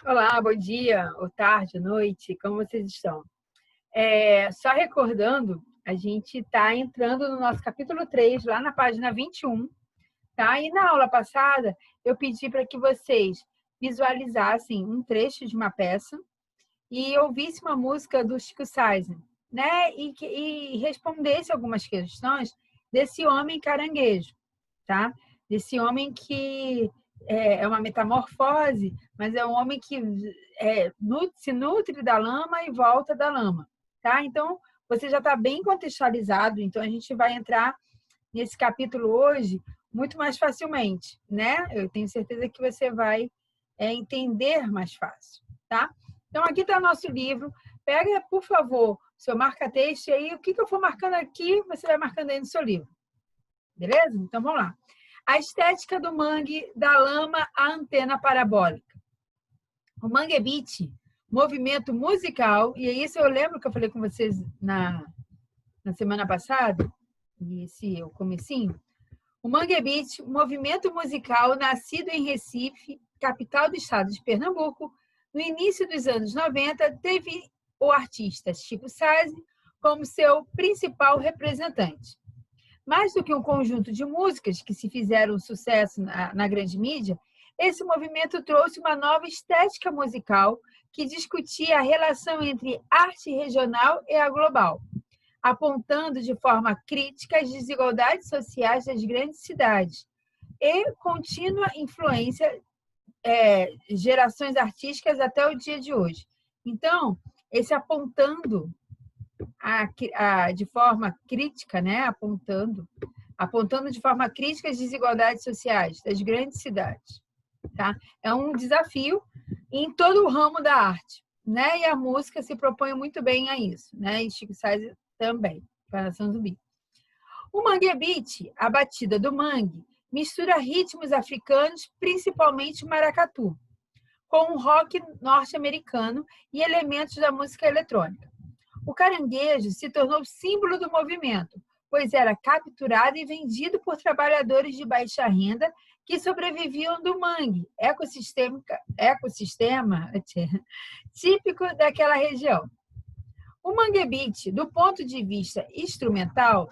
Olá, bom dia, ou tarde, noite, como vocês estão? Só recordando, a gente está entrando no nosso capítulo 3, lá na página 21, tá? E na aula passada, eu pedi para que vocês visualizassem um trecho de uma peça e ouvissem uma música do Chico Sainz, né? E respondesse algumas questões desse homem caranguejo, tá? Desse homem que é uma metamorfose, mas é um homem que se nutre da lama e volta da lama, tá? Então, você já está bem contextualizado, então a gente vai entrar nesse capítulo hoje muito mais facilmente, né? Eu tenho certeza que você vai entender mais fácil, tá? Então, aqui está o nosso livro. Pega, por favor, seu marca-texto e aí o que eu for marcando aqui, você vai marcando aí no seu livro. Beleza? Então, vamos lá. A estética do mangue, da lama à antena parabólica. O Mangue Beat, movimento musical, e é isso eu lembro que eu falei com vocês na semana passada, e esse é o comecinho. O Mangue Beat, movimento musical nascido em Recife, capital do estado de Pernambuco, no início dos anos 90, teve o artista Chico Sainz como seu principal representante. Mais do que um conjunto de músicas que se fizeram sucesso na grande mídia, esse movimento trouxe uma nova estética musical que discutia a relação entre arte regional e a global, apontando de forma crítica as desigualdades sociais das grandes cidades e contínua influência gerações artísticas até o dia de hoje. Então, esse apontando de forma crítica, né? apontando de forma crítica as desigualdades sociais das grandes cidades. Tá? É um desafio em todo o ramo da arte, né? E a música se propõe muito bem a isso, né? E Chico Sainz também, para a Nação Zumbi. O Mangue Beat, a batida do mangue, mistura ritmos africanos, principalmente maracatu, com o rock norte-americano e elementos da música eletrônica. O caranguejo se tornou símbolo do movimento, pois era capturado e vendido por trabalhadores de baixa renda que sobreviviam do mangue, ecossistema típico daquela região. O Mangue Beat, do ponto de vista instrumental,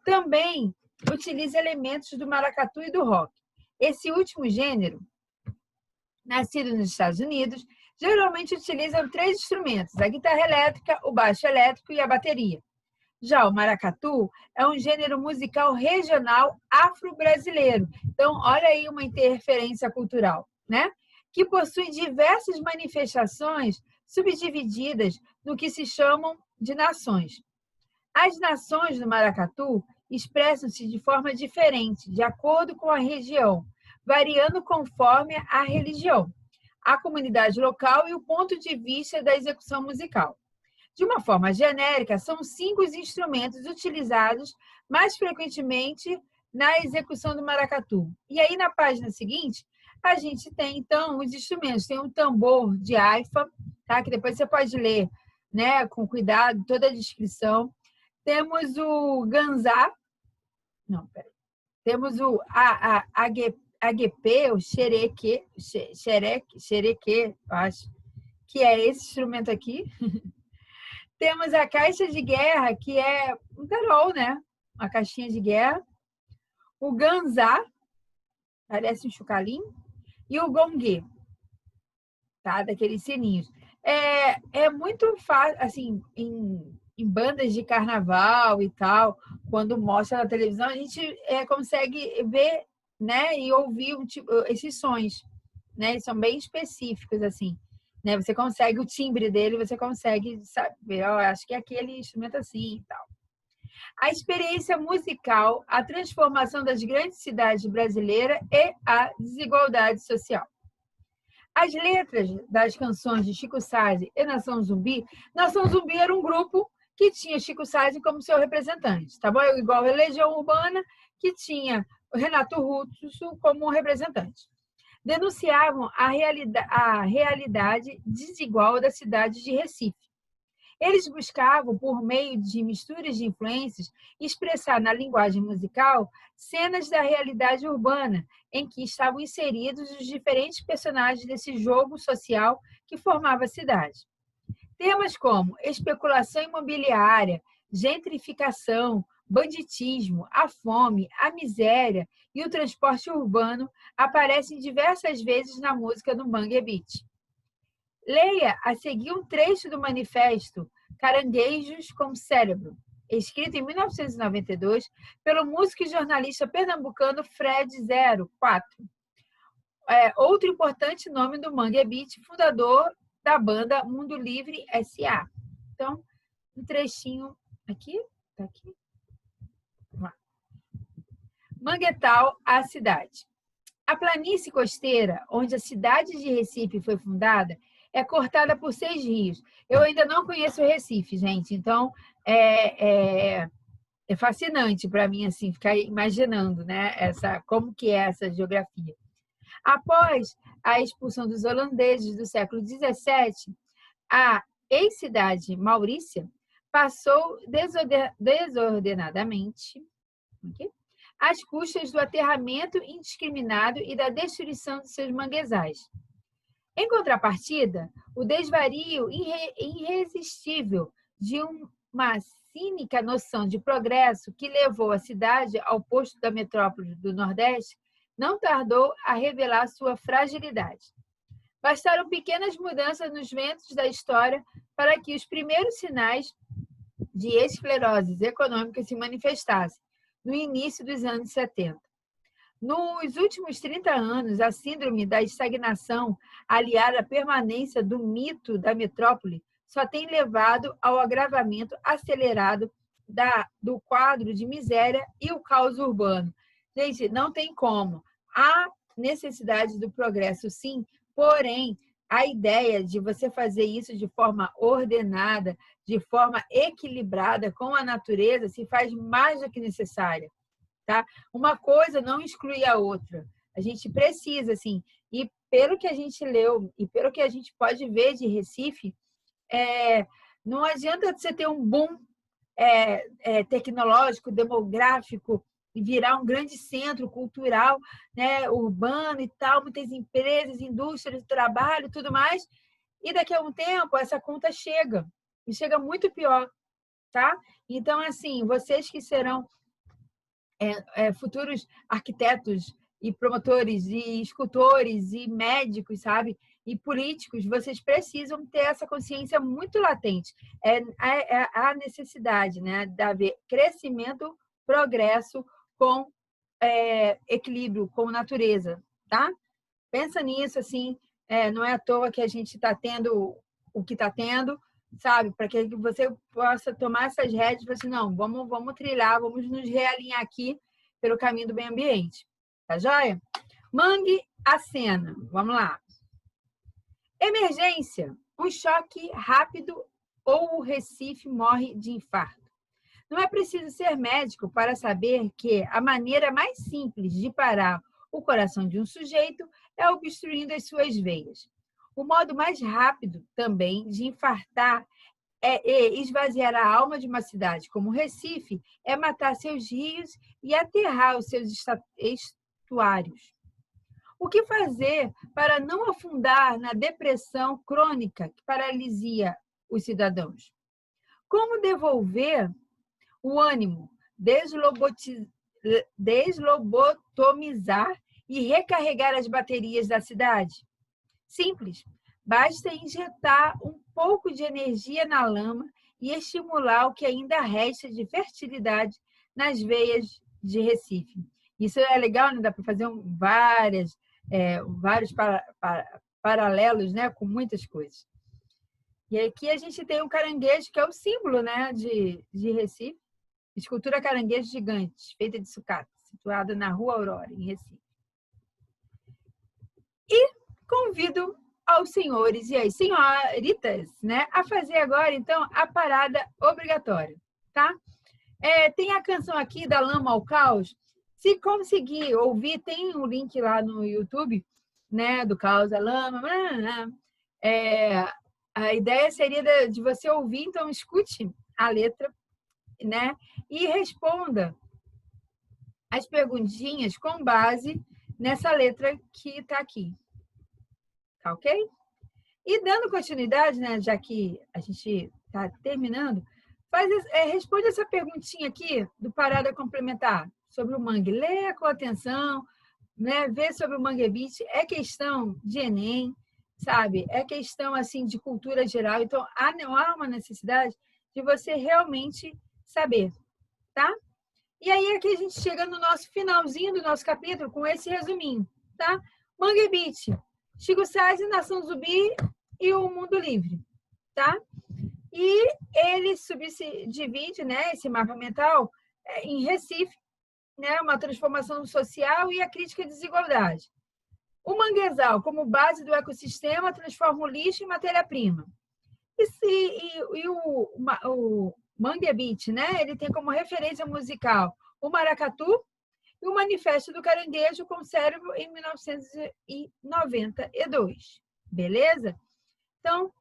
também utiliza elementos do maracatu e do rock. Esse último gênero, nascido nos Estados Unidos, geralmente utilizam 3 instrumentos: a guitarra elétrica, o baixo elétrico e a bateria. Já o maracatu é um gênero musical regional afro-brasileiro. Então, olha aí uma interferência cultural, né? Que possui diversas manifestações subdivididas no que se chamam de nações. As nações do maracatu expressam-se de forma diferente, de acordo com a região, variando conforme a religião, a comunidade local e o ponto de vista da execução musical. De uma forma genérica, são 5 os instrumentos utilizados mais frequentemente na execução do maracatu. E aí, na página seguinte, a gente tem, então, os instrumentos. Tem um tambor de haifa, tá? Que depois você pode ler, né, com cuidado, toda a descrição. Temos o ganzá. Não, peraí. Temos o AGP, o xereque, eu acho, que é esse instrumento aqui. Temos a caixa de guerra, que é um tarol, né? Uma caixinha de guerra. O ganzá, parece um chocalhinho. E o gongue, tá? Daqueles sininhos. É muito fácil, assim, em bandas de carnaval e tal, quando mostra na televisão, a gente consegue ver, né? E ouvir esses sons, né? Eles são bem específicos, assim. Né? Você consegue o timbre dele, você consegue saber, acho que é aquele instrumento assim e tal. A experiência musical, a transformação das grandes cidades brasileiras e a desigualdade social. As letras das canções de Chico Sainz e Nação Zumbi era um grupo que tinha Chico Sainz como seu representante, tá bom? Igual a Legião Urbana, que tinha o Renato Russo como representante. Denunciavam a realidade desigual da cidade de Recife Eles buscavam, por meio de misturas de influências, expressar na linguagem musical cenas da realidade urbana, em que estavam inseridos os diferentes personagens desse jogo social que formava a cidade. Temas como especulação imobiliária, gentrificação, banditismo, a fome, a miséria e o transporte urbano aparecem diversas vezes na música do Mangue Beat. Leia a seguir um trecho do manifesto Caranguejos com Cérebro, escrito em 1992 pelo músico e jornalista pernambucano Fred 04. Outro importante nome do Mangue Beat, fundador da banda Mundo Livre S.A. Então, um trechinho aqui, tá aqui. Vamos lá. Manguetal, a cidade. A planície costeira, onde a cidade de Recife foi fundada, é cortada por 6 rios. Eu ainda não conheço o Recife, gente, então é fascinante para mim assim ficar imaginando, né, como que é essa geografia. Após a expulsão dos holandeses do século XVII, a ex-cidade Maurícia passou desordenadamente às custas do aterramento indiscriminado e da destruição de seus manguezais. Em contrapartida, o desvario irresistível de uma cínica noção de progresso que levou a cidade ao posto da metrópole do Nordeste não tardou a revelar sua fragilidade. Bastaram pequenas mudanças nos ventos da história para que os primeiros sinais de esclerose econômica se manifestassem no início dos anos 70. Nos últimos 30 anos, a síndrome da estagnação, aliada à permanência do mito da metrópole, só tem levado ao agravamento acelerado do quadro de miséria e o caos urbano. Gente, não tem como. Há necessidade do progresso, sim, porém, a ideia de você fazer isso de forma ordenada, de forma equilibrada com a natureza, se faz mais do que necessária. Tá? Uma coisa não exclui a outra. A gente precisa, assim, e pelo que a gente leu e pelo que a gente pode ver de Recife, não adianta você ter um boom tecnológico, demográfico, e virar um grande centro cultural, né, urbano e tal, muitas empresas, indústrias, trabalho e tudo mais, e daqui a um tempo essa conta chega, e chega muito pior, tá? Então, assim, vocês que serão futuros arquitetos e promotores e escultores e médicos, sabe? E políticos, vocês precisam ter essa consciência muito latente. A necessidade, né, de haver crescimento, progresso com equilíbrio, com natureza, tá? Pensa nisso, assim, não é à toa que a gente está tendo o que está tendo, sabe? Para que você possa tomar essas rédeas e falar assim, não, vamos trilhar, vamos nos realinhar aqui pelo caminho do meio ambiente. Tá joia? Mangue a cena. Vamos lá. Emergência. Um choque rápido ou o Recife morre de infarto. Não é preciso ser médico para saber que a maneira mais simples de parar o coração de um sujeito é obstruindo as suas veias. O modo mais rápido também de infartar e esvaziar a alma de uma cidade como Recife é matar seus rios e aterrar os seus estuários. O que fazer para não afundar na depressão crônica que paralisia os cidadãos? Como devolver o ânimo, deslobotomizar e recarregar as baterias da cidade? Simples. Basta injetar um pouco de energia na lama e estimular o que ainda resta de fertilidade nas veias de Recife. Isso é legal, né? Dá para fazer vários paralelos, né? Com muitas coisas. E aqui a gente tem um caranguejo, que é o símbolo, né? de Recife. Escultura caranguejo gigante, feita de sucata, situada na Rua Aurora, em Recife. E convido aos senhores e às senhoritas, né, a fazer agora, então, a parada obrigatória, tá? Tem a canção aqui da Lama ao Caos. Se conseguir ouvir, tem um link lá no YouTube, né, do Caos da Lama. A ideia seria de você ouvir, então escute a letra, né? E responda as perguntinhas com base nessa letra que está aqui. Tá ok? E dando continuidade, né, já que a gente está terminando, responde essa perguntinha aqui do Parada Complementar sobre o mangue. Leia com atenção, né, vê sobre o Mangue Beat. É questão de Enem, sabe? É questão assim de cultura geral. Então, não há uma necessidade de você realmente saber, tá? E aí aqui a gente chega no nosso finalzinho do nosso capítulo com esse resuminho, tá? Mangue Beat, Chico Sainz, Nação Zumbi e o Mundo Livre, tá? E ele subdivide, né, esse mapa mental em Recife, né, uma transformação social e a crítica à desigualdade. O manguezal, como base do ecossistema, transforma o lixo em matéria-prima. E o Mangue Beat, né, ele tem como referência musical o maracatu e o Manifesto do Caranguejo com Cérebro em 1992. Beleza? Então,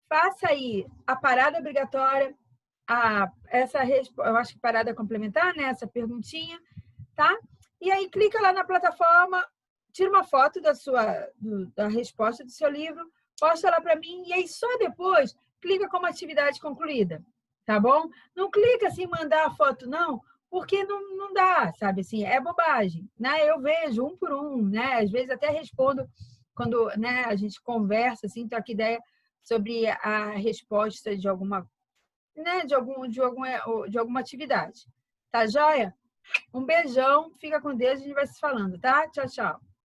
faça aí a parada obrigatória, eu acho que parada complementar, né? Essa perguntinha, tá? E aí clica lá na plataforma, tira uma foto da resposta do seu livro, posta lá para mim e aí só depois clica como atividade concluída, tá bom? Não clica assim mandar a foto não, porque não dá, sabe assim, é bobagem, né? Eu vejo um por um, né? Às vezes até respondo quando, né, a gente conversa assim, troca ideia sobre a resposta de alguma, né, de alguma atividade. Tá joia? Um beijão, fica com Deus, a gente vai se falando, tá? Tchau, tchau.